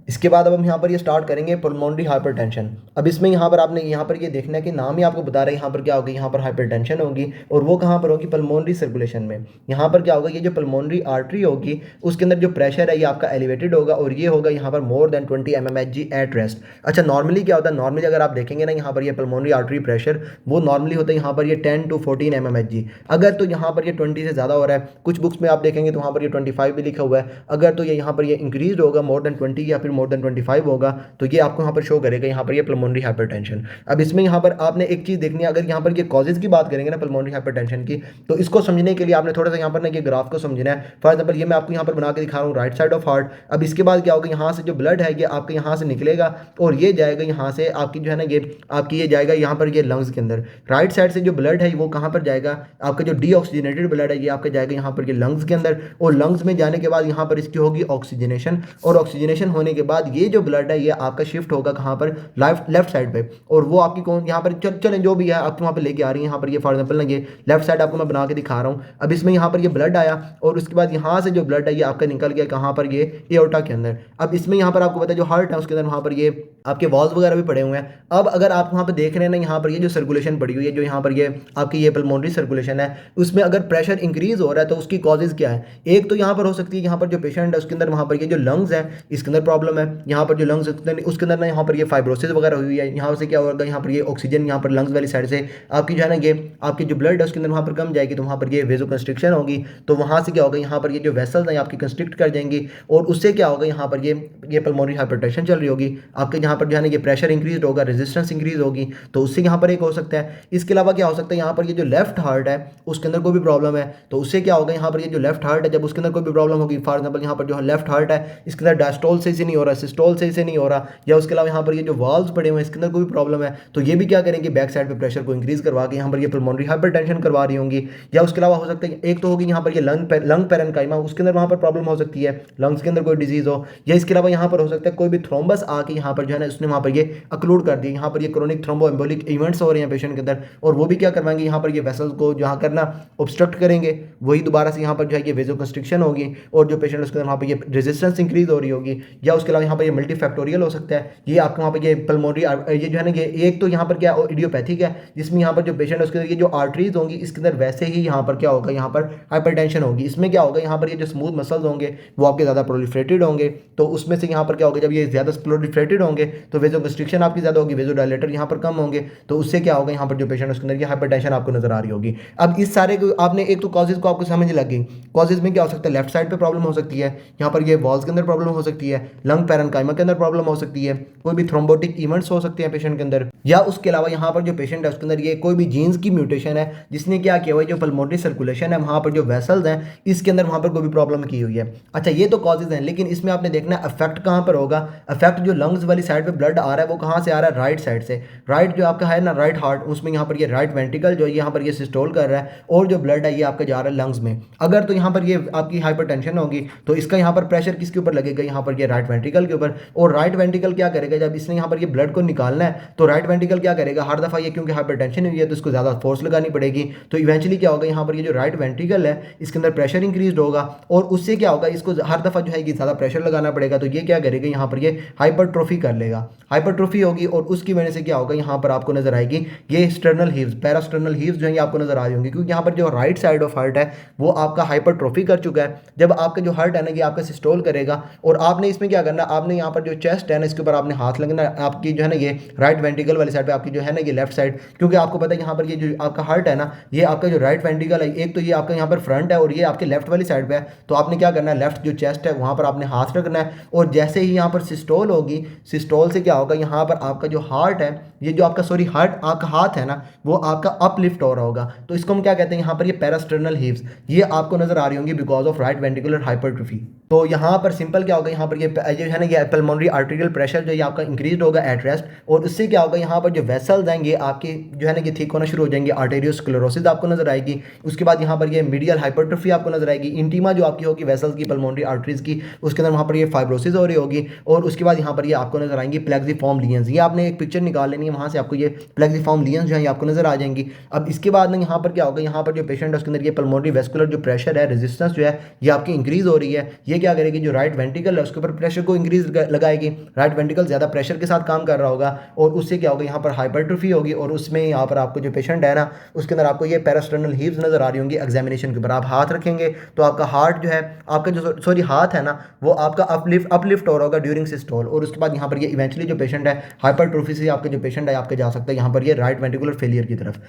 इसके बाद अब हम यहाँ पर ये स्टार्ट करेंगे पल्मोनरी हाइपरटेंशन। अब इसमें यहाँ पर आपने यहाँ पर ये देखना है कि नाम ही आपको बता रहा है यहाँ पर क्या होगी, यहाँ पर हाइपरटेंशन होगी, और वो कहाँ पर होगी, पल्मोनरी सर्कुलेशन में। यहाँ पर क्या होगा, ये जो पल्मोनरी आर्टरी होगी उसके अंदर जो प्रेशर है ये आपका एलिवेटेड होगा, और ये होगा यहाँ पर more than 20 mmHg at rest. अच्छा, नॉर्मली क्या होता है, नॉर्मली अगर आप देखेंगे ना यहाँ पर ये पल्मोनरी आर्टरी प्रेशर वो नॉर्मली होता है यहाँ पर ये 10 to 14 mmHg। अगर तो यहाँ पर ये 20 से ज़्यादा हो रहा है, कुछ बुक्स में आप देखेंगे तो वहाँ पर ये 25 भी लिखा हुआ है, अगर तो ये यहाँ पर ये इंक्रीज होगा मोर देन 20 या फिर मोर देन 25 होगा तो ये आपको यहाँ पर शो करेगा यहाँ पर ये पल्मोनरी हाइपरटेंशन। अब इसमें यहाँ पर आपने एक चीज़ देखनी है, अगर यहाँ पर ये कॉजेज की बात करेंगे ना पल्मोनरी हाइपरटेंशन की, तो इसको समझने के लिए आपने थोड़ा सा यहाँ पर ना ये ग्राफ को समझना है। फॉर एग्जाम्पल ये मैं आपको यहाँ पर बना के दिखा रहा हूँ राइट साइड ऑफ हार्ट। अब इसके बाद क्या होगा, यहाँ से जो ब्लड है ये आपके यहाँ से निकलेगा और ये जाएगा यहाँ से आपकी जो है ना ये आपकी ये जाएगा यहाँ पर ये लंग्स के अंदर। राइट साइड से जो ब्लड है वो कहाँ पर जाएगा, आपका जो डीऑक्सीजनेटेड ब्लड है ये आपका जाएगा यहाँ पर ये लंग्स के अंदर, और लंग्स में जाने के बाद यहाँ पर इसकी होगी ऑक्सीजनेशन, और ऑक्सीजनेशन होने के बाद ये जो ब्लड है ये आपका शिफ्ट होगा कहाँ पर, लेफ्ट साइड पे, और वो आपकी कौन यहाँ पर चलें जो भी है आपको वहाँ पर लेके आ रही है। यहाँ पर ये फॉर एग्जाम्पल ना ये लेफ्ट साइड आपको मैं बना के दिखा रहा हूँ। अब इसमें यहाँ पर ये ब्लड आया और उसके बाद यहाँ से जो ब्लड है ये आपका निकल गया कहाँ पर, ये एओर्टा के अंदर। अब इसमें यहाँ पर आपको पता है जो हार्ट है उसके अंदर वहाँ पर ये आपके वॉल्स वगैरह भी पड़े हुए हैं। अब अगर आप वहाँ पर देख रहे हैं ना यहाँ पर ये जो सर्कुलेशन पड़ी हुई है, जो यहाँ पर ये आपकी ये पल्मोनरी सर्कुलेशन है, उसमें अगर प्रेशर इंक्रीज हो रहा है तो उसकी कॉजेज क्या है। एक तो यहाँ पर हो सकती है यहाँ पर जो पेशेंट है उसके अंदर वहाँ पर ये जो लंग्स है इसके अंदर प्रॉब्लम है, यहाँ पर जो लंग्स उसके अंदर ना यहाँ पर ये फाइब्रोसिस वगैरह हुई है, यहाँ से क्या होगा, यहाँ पर ये ऑक्सीजन यहाँ पर लंग्स वाली साइड से आपकी जो है ना ये आपकी जो ब्लड है उसके अंदर वहाँ पर कम जाएगी, तो वहाँ पर ये वेजो कंस्ट्रिक्शन होगी, तो वहाँ से क्या होगा, यहाँ पर ये जो वेसल्स हैं आपकी कंस्ट्रिक्ट कर जाएंगी, और उससे क्या होगा, यहाँ पर ये पल्मोनरी हाइपरटेंशन चल रही होगी, आपके यहाँ पर जो है ना ये प्रेशर इंक्रीज होगा, रेजिस्टेंस इंक्रीज होगी, तो उससे यहाँ पर एक हो सकता है। इसके अलावा क्या हो सकता है, यहाँ पर ये जो लेफ्ट हार्ट है उसके अंदर कोई भी प्रॉब्लम है, तो उससे क्या होगा, यहाँ पर ये जो लेफ्ट हार्ट है जब उसके अंदर कोई भी प्रॉब्लम होगी, फॉर एग्जाम्पल यहाँ पर जो लेफ्ट हार्ट है इसके अंदर डायस्टोल सही से नहीं हो रहा, सिस्टोल सही से नहीं हो रहा, या उसके अलावा यहाँ पर ये जो वाल्व्स पड़े हुए हैं इसके अंदर कोई भी प्रॉब्लम है, तो ये भी क्या करेंगे, बैक साइड पे प्रेशर को इंक्रीज करवा के यहाँ पर ये पल्मोनरी हाइपरटेंशन करवा रही होंगी। या उसके अलावा हो सकता है एक तो होगी यहाँ पर ये लंग पैरेन्काइमा, उसके अंदर वहाँ पर प्रॉब्लम हो सकती है, लंग्स के अंदर कोई डिजीज हो, या इसके अलावा यहाँ पर हो सकता है कोई भी थ्रोम्बस आके यहाँ पर जो है ना उसने वहाँ पर ये अक्लूड कर दिया, यहाँ पर ये क्रोनिक थ्रोम्बोएम्बोलिक इवेंट्स हो रहे हैं पेशेंट के अंदर, और वो भी क्या करवाएंगे, यहाँ पर ये वेसल्स को जहाँ करना ऑब्स्ट्रक्ट करेंगे, वही दोबारा से यहाँ पर जो है ये वेजो कंस्ट्रिक्शन होगी, और जो पेशेंट उसके अंदर वहाँ पर ये रेजिस्टेंस इंक्रीज हो रही होगी। या उसके अलावा यहाँ पर ये मल्टीफैक्टोरियल हो सकता है, ये आपका वहाँ पर ये पल्मोनरी ये जो है ना ये एक तो यहाँ पर क्या इडियोपैथिक है, जिसमें यहाँ पर जो पेशेंट है उसके अंदर ये जो आर्टरीज होंगी इसके अंदर वैसे ही यहाँ पर क्या होगा, यहाँ पर हाइपरटेंशन होगी। इसमें क्या होगा, यहाँ पर ये जो स्मूथ मसल्स होंगे वो आपके ज़्यादा प्रोलिफरेटेड होंगे, तो उसमें से यहाँ पर क्या होगा, जब ये ज़्यादा प्रोलिफरेटेड होंगे तो वेजो कंस्ट्रिक्शन आपकी ज़्यादा होगी, वेजो डायलेटर यहाँ पर कम होंगे, तो उससे क्या होगा, यहाँ पर जो पेशेंट उसके अंदर ये हाइपरटेंशन आपको नजर आ रही होगी। अब इस सारे को आपने एक तो कॉजेज को आपको समझ लग गई, कॉजेज में क्या हो सकता है, लेफ्ट साइड पे प्रॉब्लम हो सकती है, यहाँ पर ये वॉल्स के अंदर प्रॉब्लम हो सकती है, लंग पैरेन्काइमा के अंदर प्रॉब्लम हो सकती है, कोई भी थ्रोम्बोटिक इवेंट्स हो सकते हैं पेशेंट के अंदर, या उसके अलावा यहाँ पर जो पेशेंट है उसके अंदर ये कोई भी जीन्स की म्यूटेशन है जिसने क्या किया हुआ है, जो पल्मोनरी सर्कुलेशन है वहाँ पर जो वेसल्स हैं इसके अंदर वहाँ पर कोई भी प्रॉब्लम की हुई है। अच्छा, ये तो कॉजेज हैं, लेकिन इसमें आपने देखना है अफेक्ट कहाँ पर होगा। अफेक्ट जो लंग्स वाली साइड पे ब्लड आ रहा है वो कहाँ से आ रहा है, राइट साइड से। राइट जो आपका है ना राइट हार्ट, उसमें यहाँ पर ये राइट वेंट्रिकल जो यहाँ पर ये सिस्टोल कर रहा है, और जो ब्लड है ये आपका जा रहा है लंग्स में। अगर तो यहाँ पर ये आपकी हाइपरटेंशन होगी तो इसका यहाँ पर प्रेशर किसके ऊपर लगेगा, यहाँ पर ये राइट वेंट्रिकल के ऊपर, और राइट वेंट्रिकल क्या करेगा, जब इसने यहाँ पर ये ब्लड को निकालना है तो राइट वेंट्रिकल क्या करेगा, हर दफा ये क्योंकि हाइपरटेंशन हुई है तो इसको ज़्यादा फोर्स लगानी पड़ेगी, तो इवेंचुअली क्या होगा, यहाँ पर ये जो राइट वेंट्रिकल है इसके अंदर प्रेशर इंक्रीज होगा, और उससे क्या होगा, इसको हर दफा जो है कि ज़्यादा प्रेशर लगाना पड़ेगा, तो ये क्या करेगा, यहाँ पर ये हाइपरट्रोफी कर लेगा, हाइपरट्रोफी होगी, और उसकी वजह से क्या होगा, यहाँ पर आपको नजर आएगी ये स्टर्नल हीव्स, पैरास्टर्नल हीव्स जो है आपको नजर आ रही होंगी, क्योंकि यहाँ पर जो राइट साइड ऑफ हार्ट है वो आपका हाइपरट्रोफी कर चुका है। जब आपका जो हार्ट है ना ये आपका सिस्टोल करेगा, और आपने इसमें क्या करना, आपने यहाँ पर जो चेस्ट है ना इसके ऊपर आपने हाथ लगना, आपकी जो है ना ये राइट वेंट्रिकल वाली साइड पे, आपकी जो है ना ये लेफ्ट साइड, क्योंकि आपको पता है यहाँ पर ये जो आपका हार्ट है ना ये आपका जो राइट वेंट्रिकल है एक तो ये आपका यहाँ पर फ्रंट है और ये आपके लेफ्ट वाली साइड पे है, तो आपने क्या करना है, लेफ्ट जो चेस्ट है वहाँ पर आपने हाथ रखना है, और जैसे ही यहाँ पर सिस्टोल होगी, सिस्टोल से क्या होगा, यहाँ पर आपका जो हार्ट है ये जो आपका हार्ट आपका हाथ है ना वो आपका अपलिफ्ट हो रहा होगा, तो इसको हम क्या कहते हैं, यहाँ पर ये पैरास्टर्नल हीव्स ये आपको नजर आ रही होंगी because of right ventricular hypertrophy. तो यहाँ पर सिंपल क्या होगा, यहाँ पर ये जो है ना ये पल्मोनरी आर्टेरियल प्रेशर जो ये आपका इंक्रीज होगा एट रेस्ट, और उससे क्या होगा, यहाँ पर जो वेसल्स आएंगे आपके जो है ना ये ठीक होना शुरू हो जाएंगे, आर्टेरियोस्क्लेरोसिस आपको नजर आएगी, उसके बाद यहाँ पर ये मीडियल हाइपरट्रोफी आपको नजर आएगी, इंटीमा जो आपकी होगी वेसल्स की पल्मोनरी आर्टरीज की उसके अंदर वहाँ पर ये फाइब्रोसिस हो रही होगी, और उसके बाद यहाँ पर ये आपको नजर आएंगी प्लेक्सिफॉर्म लीजन्स, ये आपने एक पिक्चर निकाल लेनी है, वहाँ से आपको ये प्लेक्सिफॉर्म लीजन्स जो है आपको नजर आ जाएंगी। अब इसके बाद ना यहाँ पर क्या होगा, यहाँ पर जो पेशेंट है उसके अंदर ये पल्मोनरी वेस्कुलर जो प्रेशर है, रेजिस्टेंस जो है ये आपकी इंक्रीज हो रही है, ये क्या करेगी, जो राइट वेंट्रिकल है उसके ऊपर प्रेशर को इंक्रीज लगाएगी, राइट वेंट्रिकल ज़्यादा प्रेशर के साथ काम कर रहा होगा और उससे क्या होगा, यहाँ पर हाइपरट्रोफी होगी और उसमें यहाँ पर आपको जो पेशेंट है ना उसके अंदर आपको ये पैरास्टर्नल हीव्स नजर आ रही होंगी। एग्जामिनेशन के ऊपर आप हाथ रखेंगे तो आपका हार्ट जो है, आपका जो सॉरी हाथ है ना वो आपका अपलिफ्ट हो रहा होगा ड्यूरिंग सिस्टोल, और उसके बाद यहाँ पर ये इवेंचुअली जो पेशेंट है हाइपरट्रोफी से आपके जो पेशेंट है आपके जा सकता है यहाँ पर ये राइट वेंट्रिकुलर फेलियर की तरफ।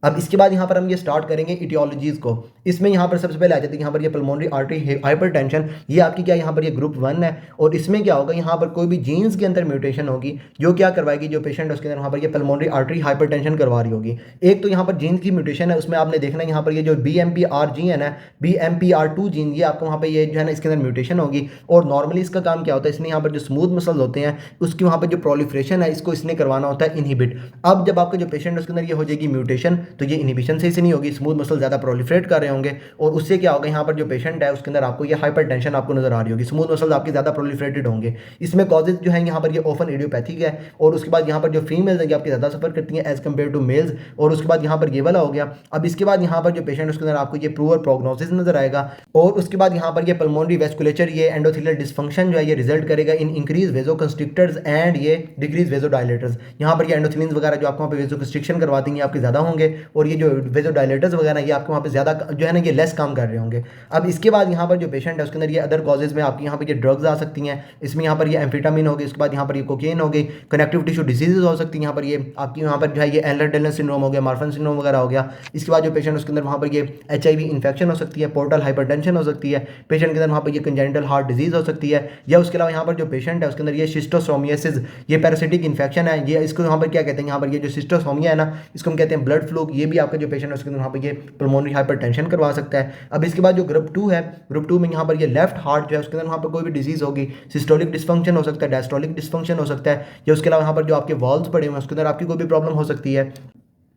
अब इसके बाद यहाँ पर हम ये स्टार्ट करेंगे इटियोलॉजीज को। इसमें यहाँ पर सबसे पहले आ जाती है यहाँ पर ये पल्मोनरी आर्टरी हाइपरटेंशन, ये आपकी क्या यहाँ पर ये ग्रुप 1 है और इसमें क्या होगा, यहाँ पर कोई भी जीन्स के अंदर म्यूटेशन होगी जो क्या करवाएगी, जो पेशेंट है उसके अंदर वहाँ पर ये पल्मोनरी आर्टरी हाइपरटेंशन करवा रही होगी। एक तो यहाँ पर जीन्स की म्यूटेशन है, उसमें आपने देखना है यहाँ पर ये जो BMPR जीन है, BMPR2 जीन, ये आपको वहाँ पर ये जो है ना इसके अंदर म्यूटेशन होगी। और नॉर्मली इसका काम क्या होता है, इसने यहाँ पर जो स्मूथ मसल्स होते हैं उसकी वहाँ पर जो प्रोलिफ्रेशन है इसको इसने करवाना होता है इनहिबिट। अब जब आपका जो पेशेंट है उसके अंदर ये हो जाएगी म्यूटेशन तो ये इनहिबिशन से नहीं होगी, स्मूथ मसल ज़्यादा प्रोलिफरेट कर रहे होंगे और उससे क्या होगा, यहाँ पर जो पेशेंट है उसके अंदर आपको ये हाइपरटेंशन आपको नजर आ रही होगी, स्मूथ मसल आपके ज़्यादा प्रोलिफरेटेड होंगे। इसमें कॉजेज जो है यहाँ पर ये ओपन इडियोपैथिक है और उसके बाद यहाँ पर जो फीमेल्स हैं आपकी ज़्यादा सफर करती हैं एज कम्पेयर टू मेल्स, और उसके बाद यहाँ पर ये वाला हो गया। अब इसके बाद यहाँ पर जो पेशेंट उसके अंदर आपको ये पुअर प्रोग्नोसिस नजर आएगा और उसके बाद यहाँ पर ये पल्मोनरी वेस्कुलेचर ये एंडोथेलियल डिस्फंक्शन जो है ये रिजल्ट करेगा इन इंक्रीज वेजोकंस्ट्रिक्टर्स एंड ये डिक्रीज वेजोडायलेटर्स। यहाँ पर ये एंडोथिलिन्स वगैरह जो आपको वहाँ पे वेजोकंस्ट्रिक्शन करवाती हैं आपके ज़्यादा होंगे और ये जो वेजोडायलेटर्स वगैरह ये आपके वहाँ पे ज़्यादा जो है ना ये लेस काम कर रहे होंगे। अब इसके बाद यहाँ पर जो पेशेंट है उसके अंदर ये अदर कॉजेज में आपकी यहाँ पर ये ड्रग्स आ सकती हैं, इसमें यहाँ पर ये एम्फेटामिन होगी, उसके बाद यहाँ पर ये कोकेन हो गई, कनेक्टिव टिश्यू डिजीजेज हो सकती हैं, यहाँ पर ये आपकी यहाँ पर जो है ये एलर-डेलन सिंड्रोम हो गया, मार्फन सिंड्रोम वगैरह हो गया। इसके बाद जो पेशेंट उसके अंदर वहाँ पर ये HIV इन्फेक्शन हो सकती है, पोर्टल हाइपरटेंशन हो सकती है, पेशेंट के अंदर वहाँ पर ये कंजेनिटल हार्ट डिजीज हो सकती है, या उसके अलावा यहाँ पर जो पेशेंट है उसके अंदर ये शिस्टोसोमियासिस ये पैरासिटिक इन्फेक्शन है, ये इसको यहाँ पर क्या कहते हैं, यहाँ पर ये जो शिस्टोसोमिया है ना इसको हम कहते हैं ब्लड फ्लू, ये भी आपका जो पेशेंट है उसके अंदर वहाँ पर ये पल्मोनरी हाइपरटेंशन करवा सकता है। अब इसके बाद जो ग्रुप 2 है, ग्रुप 2 में यहाँ पर ये लेफ्ट हार्ट जो है उसके अंदर वहाँ पर कोई भी डिजीज होगी, सिस्टोलिक डिस्फंक्शन हो सकता है, डायस्टोलिक डिस्फंक्शन हो सकता है, या उसके अलावा यहाँ पर जो आपके वॉल्व्स पड़े हुए हैं उसके अंदर आपकी कोई भी प्रॉब्लम हो सकती है।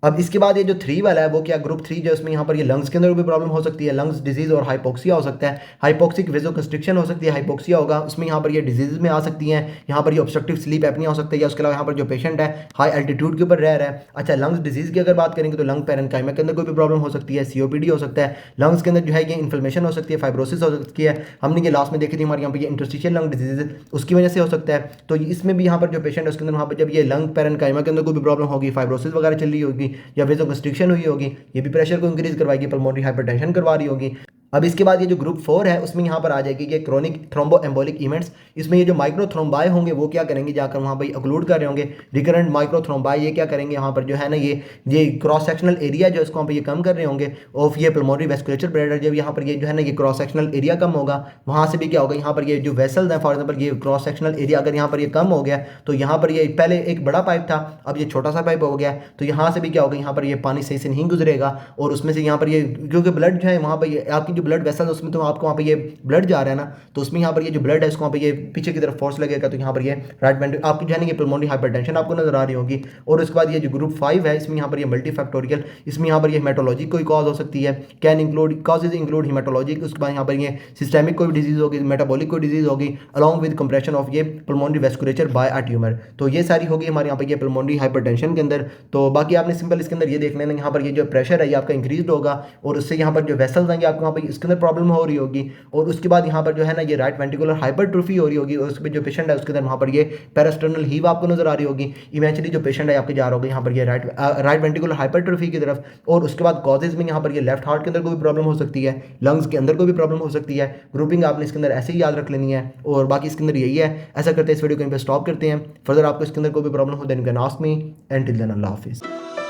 अब इसके बाद ये जो 3 वाला है वो क्या, ग्रुप 3 जो इसमें यहाँ पर ये लंग्स के अंदर भी प्रॉब्लम हो सकती है, लंग्स डिजीज और हाइपोक्सिया हो सकता है, हाइपोक्सिक वेजोकंस्ट्रिक्शन हो सकती है, हाइपोक्सिया होगा उसमें यहाँ पर ये डिजीज में आ सकती हैं, यहाँ पर ये ऑब्स्ट्रक्टिव स्लीप एपनिया हो सकता है, या उसके अलावा यहाँ पर जो पेशेंट है हाई एल्टीट्यूड के ऊपर रह रहा है। अच्छा, लंग्स डिजीज की अगर बात करेंगे तो लंग पैरेन्काइमा के अंदर कोई भी प्रॉब्लम हो सकती है, COPD हो सकता है, लंग्स के अंदर जो है ये इन्फ्लेमेशन हो सकती है, फाइब्रोसिस हो सकती है, हमने ये लास्ट में देखी थी हमारे यहाँ पर ये इंटरस्टिशियल लंग डिजीज उसकी वजह से हो सकता है। तो इसमें भी यहाँ पर जो पेशेंट है उसके अंदर वहाँ पर जब ये लंग पैरेन्काइमा के अंदर कोई भी प्रॉब्लम होगी, फाइब्रोसिस वगैरह चल रही होगी या वेजोकंस्ट्रिक्शन हुई होगी, ये भी प्रेशर को इंक्रीज करवाएगी, पल्मोनरी हाइपरटेंशन करवा रही होगी। अब इसके बाद ये जो ग्रुप 4 है उसमें यहाँ पर आ जाएगी ये क्रोनिक थ्रोम्बोएम्बोलिक इवेंट्स, इसमें ये जो माइक्रोथ्रोम्बाई होंगे वो क्या करेंगे, जाकर वहाँ पर अक्लूड कर रहे होंगे रिकरेंट माइक्रोथ्रोम्बाई, ये क्या करेंगे यहाँ पर जो है ना ये क्रॉस सेक्शनल एरिया जो इसको वहाँ पर ये कम कर रहे होंगे ऑफ ये पल्मोनरी वेस्कुलेचर ब्लैडर, जब यहाँ पर ये जो है ना ये क्रॉस सेक्शनल एरिया कम होगा वहाँ से भी क्या होगा, यहाँ पर ये जो वेसल्स हैं फॉर एग्जाम्पल ये क्रॉस सेक्शनल एरिया अगर यहाँ पर ये कम हो गया तो यहाँ पर ये पहले एक बड़ा पाइप था अब ये छोटा सा पाइप हो गया, तो यहाँ से भी क्या होगा, यहाँ पर ये पानी सही से नहीं गुजरेगा और उसमें से यहाँ पर ये क्योंकि ब्लड जो है वहाँ पर आपकी जो ब्लड वेसल उसमें तो आपको वहाँ पे ये ब्लड जा रहा है ना, तो उसमें यहाँ पर ये जो ब्लड है इसको वहाँ पे ये पीछे की तरफ फोर्स लगेगा, तो यहाँ पर ये राइट वेंट्रिकल आपकी जो है ना ये पल्मोनरी हाइपरटेंशन आपको नजर आ रही होगी। और उसके बाद ये जो ग्रुप 5 है इसमें यहाँ पर ये मल्टीफैक्टोरियल, इसमें यहाँ पर ये हेमाटोलॉजी कोई कॉज हो सकती है, can include causes include haematology, उसके बाद यहाँ पर ये सिस्टेमिक कोई डिजीज होगी, मेटाबॉलिक कोई डिजीज होगी अलॉन्ग विद कंप्रेशन ऑफ ये पल्मोनरी वेस्कुलेचर बाय अ ट्यूमर। तो ये सारी होगी हमारे यहाँ पर ये पल्मोनरी हाइपरटेंशन के अंदर। तो बाकी आपने सिंपल इसके अंदर ये देख लेना, यहाँ पर ये जो प्रेशर है ये आपका इंक्रीज होगा और उससे यहाँ पर जो वेसल्स आएंगे आपको वहाँ पर इसके अंदर प्रॉब्लम हो रही होगी, और उसके बाद यहाँ पर जो है ना ये राइट वेंट्रिकुलर हाइपरट्रोफी हो रही होगी और उसके जो पेशेंट है उसके अंदर वहाँ पर ये पैरास्टर्नल हीव आपको नजर आ रही होगी, इवेंचुअली जो पेशेंट है आपके जा रहा होगा यहाँ पर ये राइट वेंट्रिकुलर हाइपरट्रोफी की तरफ। और उसके बाद कॉजेज में यहाँ पर ये लेफ्ट हार्ट के अंदर कोई प्रॉब्लम हो सकती है, लंग्स के अंदर कोई भी प्रॉब्लम हो सकती है। ग्रुपिंग आपने इसके अंदर ऐसे ही याद रख लेनी है और बाकी इसके अंदर यही है। ऐसा करते हैं इस वीडियो को यहीं पर स्टॉप करते हैं, फर्दर आपको इसके अंदर कोई भी प्रॉब्लम हो then you can ask me, and till then अल्लाह हाफिज़।